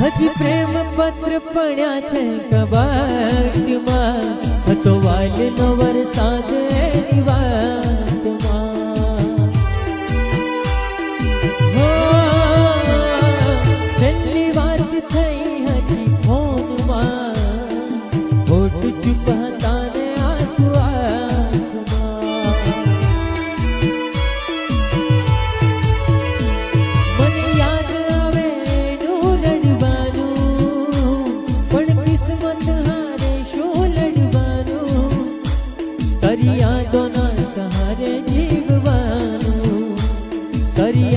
હજી પ્રેમ પત્ર પડ્યા છે કબાટમાં, હતો વાલનો વરસાદ એની વાતમાં. હો છેલ્લી વાત થઈ હજી ફોનમાં, હોઠ ચૂપતા ને આંસુ આંખમાં. મને યાદ આવે એનું રડવાનું, પણ કિસ્મત હારે શું લડવાનું, કરી યાદોના સહારે જીવવાનું, કરી